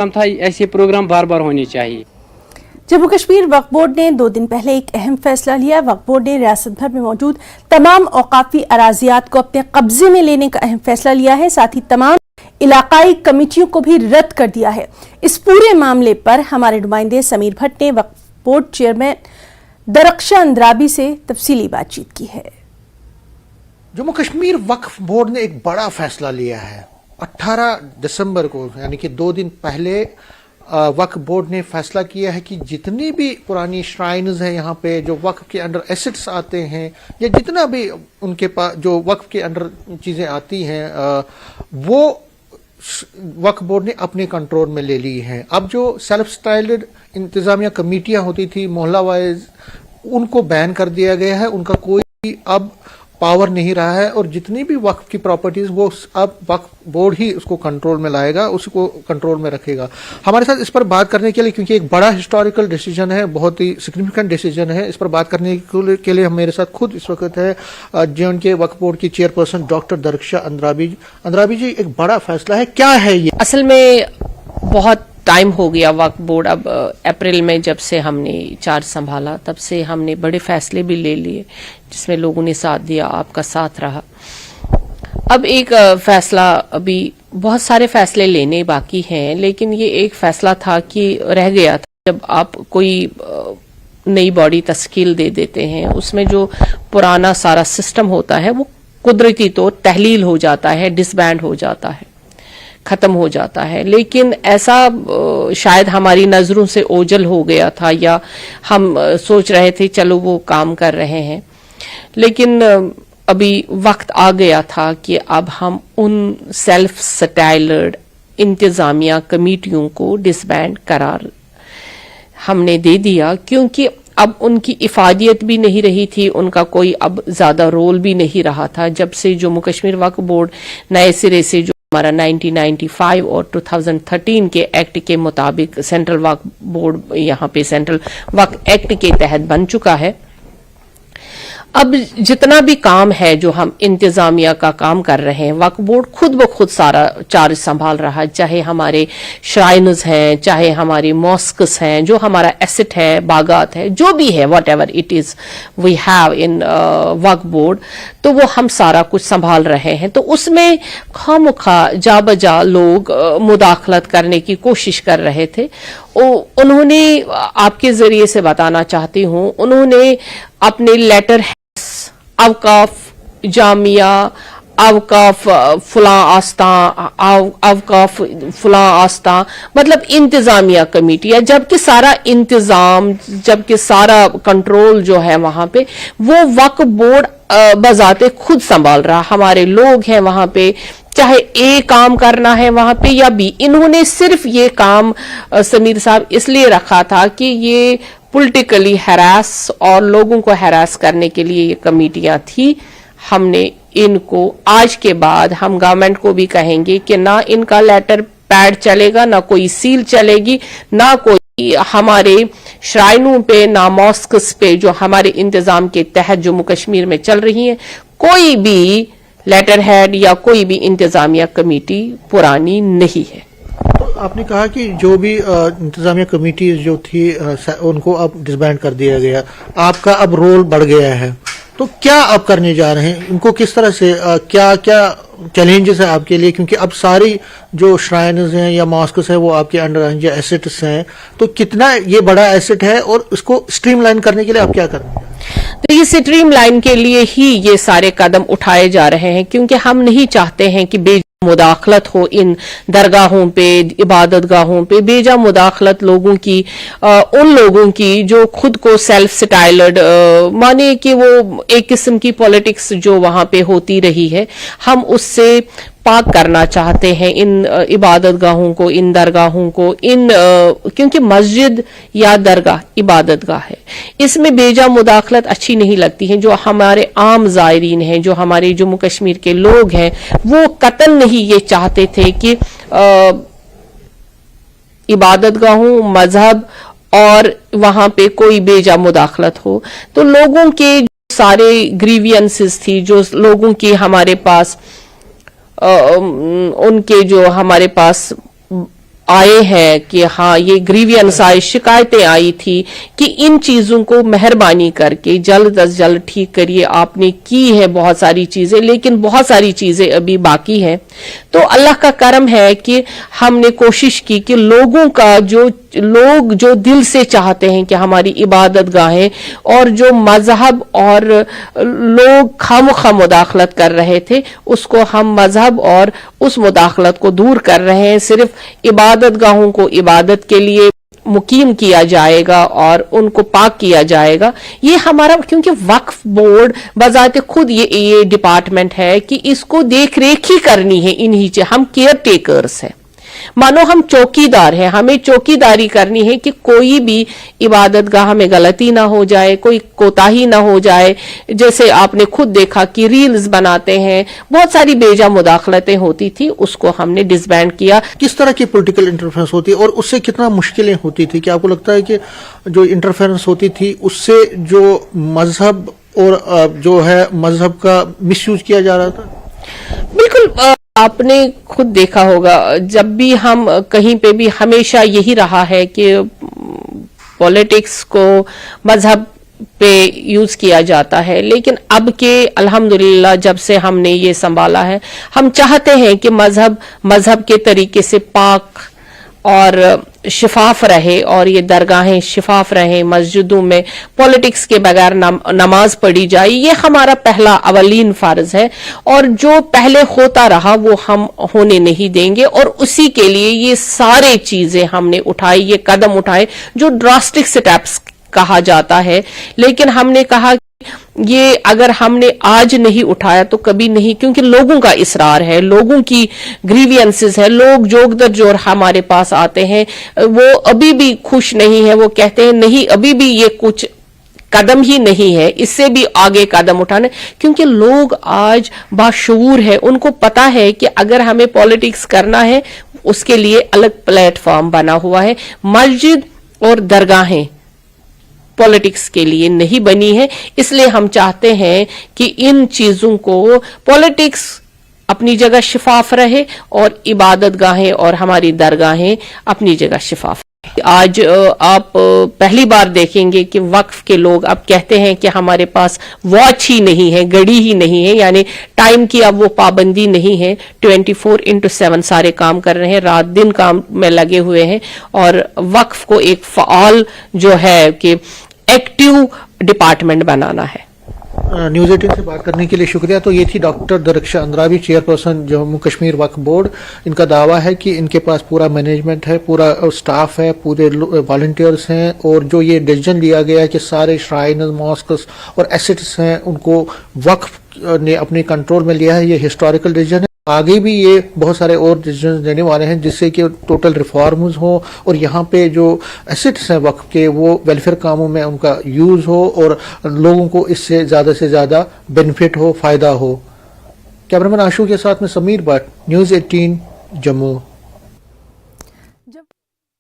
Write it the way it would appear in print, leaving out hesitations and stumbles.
था, ऐसे प्रोग्राम बार बार होने चाहिए। जम्मू कश्मीर वक्फ बोर्ड ने 2 दिन पहले एक अहम फैसला लिया। वक्फ बोर्ड ने रियासत भर में मौजूद तमाम औकाफी अराजियात को अपने कब्जे में लेने का अहम फैसला लिया है। साथ ही तमाम इलाकाई कमेटियों को भी रद्द कर दिया है। इस पूरे मामले पर हमारे नुमाइंदे समीर भट्ट ने वक्फ बोर्ड चेयरमैन दरख्शां अंद्राबी से तफसीली बातचीत की है। जम्मू कश्मीर वक्फ बोर्ड ने एक बड़ा फैसला लिया है। 18 दिसंबर को यानी कि 2 दिन पहले वक्फ बोर्ड ने फैसला किया है कि जितनी भी पुरानी श्राइन्स हैं यहाँ पे, जो वक्फ के अंडर एसेट्स आते हैं या जितना भी उनके पास जो वक्फ के अंडर चीज़ें आती हैं, वो वक्फ बोर्ड ने अपने कंट्रोल में ले ली हैं। अब जो सेल्फ स्टाइल्ड इंतजामिया कमेटियाँ होती थी मोहल्ला वाइज, उनको बैन कर दिया गया है। उनका कोई अब पावर नहीं रहा है और जितनी भी वक्फ की प्रॉपर्टीज वो अब वक्फ बोर्ड ही उसको कंट्रोल में लाएगा, उसको कंट्रोल में रखेगा। हमारे साथ इस पर बात करने के लिए, क्योंकि एक बड़ा हिस्टोरिकल डिसीजन है, बहुत ही सिग्निफिकेंट डिसीजन है, इस पर बात करने के लिए मेरे साथ खुद इस वक्त है J&K वक्फ बोर्ड की चेयरपर्सन डॉक्टर दरख्शां अंद्राबी। अंद्राबी जी, एक बड़ा फैसला है, क्या है ये? असल में बहुत टाइम हो गया वक्फ बोर्ड, अब अप्रैल में जब से हमने चार्ज संभाला तब से हमने बड़े फैसले भी ले लिए जिसमें लोगों ने साथ दिया, आपका साथ रहा। अब एक फैसला, अभी बहुत सारे फैसले लेने बाकी हैं, लेकिन ये एक फैसला था कि रह गया था। जब आप कोई नई बॉडी तश्कील दे देते हैं, उसमें जो पुराना सारा सिस्टम होता है वो कुदरती तो तहलील हो जाता है, डिसबैंड हो जाता है, खत्म हो जाता है। लेकिन ऐसा शायद हमारी नजरों से ओझल हो गया था, या हम सोच रहे थे चलो वो काम कर रहे हैं, लेकिन अभी वक्त आ गया था कि अब हम उन सेल्फ स्टाइल्ड इंतजामिया कमेटियों को डिसबैंड करार हमने दे दिया, क्योंकि अब उनकी इफादियत भी नहीं रही थी, उनका कोई अब ज्यादा रोल भी नहीं रहा था। जब से जम्मू कश्मीर वक्फ बोर्ड नए सिरे से जो हमारा 1995 और 2013 के एक्ट के मुताबिक सेंट्रल वक्फ बोर्ड यहाँ पे सेंट्रल वक्फ एक्ट के तहत बन चुका है, अब जितना भी काम है जो हम इंतजामिया का काम कर रहे हैं, वक्फ बोर्ड खुद ब खुद सारा चार्ज संभाल रहा है। चाहे हमारे श्राइन्स हैं, चाहे हमारे मॉस्क्स हैं, जो हमारा एसेट है, बागात है, जो भी है, whatever it is we have in Waqf board, तो वो हम सारा कुछ संभाल रहे हैं। तो उसमें खामखा जा बजा लोग मुदाखलत करने की कोशिश कर रहे थे। उन्होंने, आपके जरिए से बताना चाहती हूं, उन्होंने अपने लेटर अवकाफ जामिया, अवकाफ फुला आस्था, अवकाफ फुला आस्था, मतलब इंतजामिया कमेटी है, जबकि सारा इंतजाम, जबकि सारा कंट्रोल जो है वहां पे वो वक्फ बोर्ड बजाते खुद संभाल रहा। हमारे लोग हैं वहां पे, चाहे ए काम करना है वहां पे या बी। इन्होंने सिर्फ ये काम समीर साहब इसलिए रखा था कि ये पॉलिटिकली हैरास और लोगों को हैरास करने के लिए ये कमेटियां थी। हमने इनको आज के बाद हम गवर्नमेंट को भी कहेंगे कि ना इनका लेटर पैड चलेगा, ना कोई सील चलेगी, ना कोई हमारे श्राइनों पे, ना मॉस्क्स पे जो हमारे इंतजाम के तहत जम्मू कश्मीर में चल रही है, कोई भी लेटर हेड या कोई भी इंतजामिया कमेटी पुरानी नहीं है। तो आपने कहा कि जो भी इंतजामिया कमेटी जो थी उनको अब डिसबैंड कर दिया गया, आपका अब रोल बढ़ गया है, तो क्या आप करने जा रहे हैं? इनको किस तरह से क्या क्या चैलेंजेस है आपके लिए? क्योंकि अब सारी जो श्राइन्स हैं या मॉस्क्स हैं वो आपके अंडर हैं या एसेट्स हैं, तो कितना ये बड़ा एसेट है और इसको स्ट्रीमलाइन करने के लिए आप क्या कर रहे हैं? तो ये स्ट्रीमलाइन के लिए ही ये सारे कदम उठाए जा रहे हैं, क्योंकि हम नहीं चाहते हैं कि बेजा मुदाखलत हो इन दरगाहों पे, इबादत गाहों पे, बेजा मुदाखलत लोगों की, उन लोगों की जो खुद को सेल्फ स्टाइल्ड माने कि वो एक किस्म की पॉलिटिक्स जो वहां पे होती रही है, हम उससे पाक करना चाहते हैं इन इबादत गाहों को, इन दरगाहों को, क्योंकि मस्जिद या दरगाह इबादत गाह है, इसमें बेजा मुदाखलत अच्छी नहीं लगती है। जो हमारे आम ज़ायरीन हैं, जो हमारे जम्मू कश्मीर के लोग हैं, वो कतई नहीं ये चाहते थे कि इबादत गाहों, मजहब और वहां पे कोई बेजा मुदाखलत हो। तो लोगों के सारे ग्रीवियंसेस थी, जो लोगों की हमारे पास उनके जो हमारे पास आए हैं कि हाँ ये ग्रीवियंस आए, शिकायतें आई थी कि इन चीजों को मेहरबानी करके जल्द अज जल्द ठीक करिए। आपने की है बहुत सारी चीजें, लेकिन बहुत सारी चीजें अभी बाकी हैं। तो अल्लाह का करम है कि हमने कोशिश की कि लोगों का लोग जो दिल से चाहते हैं कि हमारी इबादत गाहें, और जो मजहब और लोग खामखा मुदाखलत कर रहे थे, उसको हम मजहब और उस मुदाखलत को दूर कर रहे हैं। सिर्फ इबादत गाहों को इबादत के लिए मुकीम किया जाएगा और उनको पाक किया जाएगा। ये हमारा, क्योंकि वक्फ बोर्ड बजाते खुद ये डिपार्टमेंट है कि इसको देख रेख ही करनी है इन्हीं से, हम केयर टेकर्स हैं, मानो हम चौकीदार हैं। हमें चौकीदारी करनी है कि कोई भी इबादत गाह में गलती ना हो जाए, कोई कोताही ना हो जाए। जैसे आपने खुद देखा कि रील्स बनाते हैं, बहुत सारी बेजा मुदाखलतें होती थी, उसको हमने डिसबैंड किया। किस तरह की पॉलिटिकल इंटरफेरेंस होती है और उससे कितना मुश्किलें होती थी? क्या आपको लगता है कि जो इंटरफेरेंस होती थी उससे जो मजहब और जो है मजहब का मिसयूज किया जा रहा था? बिल्कुल, आपने खुद देखा होगा, जब भी हम कहीं पे भी हमेशा यही रहा है कि पॉलिटिक्स को मजहब पे यूज किया जाता है, लेकिन अब के अल्हम्दुलिल्लाह जब से हमने ये संभाला है, हम चाहते हैं कि मजहब के तरीके से पाक और शिफाफ रहे, और ये दरगाहें शिफाफ रहे, मस्जिदों में पॉलिटिक्स के बगैर नमाज पढ़ी जाए। ये हमारा पहला अवलीन फर्ज है, और जो पहले होता रहा वो हम होने नहीं देंगे। और उसी के लिए ये सारे चीजें हमने उठाई, ये कदम उठाए जो ड्रास्टिक स्टेप्स कहा जाता है, लेकिन हमने कहा ये अगर हमने आज नहीं उठाया तो कभी नहीं, क्योंकि लोगों का इसरार है, लोगों की ग्रीवियंसेस है, लोग जोग दर जोर हमारे पास आते हैं, वो अभी भी खुश नहीं है, वो कहते हैं नहीं अभी भी ये कुछ कदम ही नहीं है, इससे भी आगे कदम उठाने, क्योंकि लोग आज बाशऊर है, उनको पता है कि अगर हमें पॉलिटिक्स करना है उसके लिए अलग प्लेटफॉर्म बना हुआ है। मस्जिद और दरगाहें पॉलिटिक्स के लिए नहीं बनी है, इसलिए हम चाहते हैं कि इन चीजों को पॉलिटिक्स अपनी जगह शिफाफ रहे और इबादत गाहें और हमारी दरगाहें अपनी जगह शिफाफ। आज आप पहली बार देखेंगे कि वक्फ के लोग अब कहते हैं कि हमारे पास वॉच ही नहीं है, घड़ी ही नहीं है, यानी टाइम की अब वो पाबंदी नहीं है। 24/7 सारे काम कर रहे हैं, रात दिन काम में लगे हुए हैं, और वक्फ को एक फाल जो है कि एक्टिव डिपार्टमेंट बनाना है। न्यूज़ 18 से बात करने के लिए शुक्रिया। तो ये थी डॉक्टर दरक्षा अंद्राबी, चेयरपर्सन जम्मू कश्मीर वक्फ बोर्ड। इनका दावा है कि इनके पास पूरा मैनेजमेंट है, पूरा स्टाफ है, पूरे वॉलंटियर्स हैं, और जो ये डिसीजन लिया गया है कि सारे श्राइन, मॉस्क्स और एसेट्स हैं उनको वक्फ ने अपने कंट्रोल में लिया है, ये हिस्टोरिकल डिसीजन है। आगे भी ये बहुत सारे और डिसीजन देने वाले हैं जिससे कि टोटल रिफॉर्म्स हो, और यहाँ पे जो एसेट्स हैं वक्फ के वो वेलफेयर कामों में उनका यूज हो, और लोगों को इससे ज्यादा बेनिफिट हो, फायदा हो। कैमरामैन आशू के साथ में समीर भट्ट, न्यूज़ 18 जम्मू।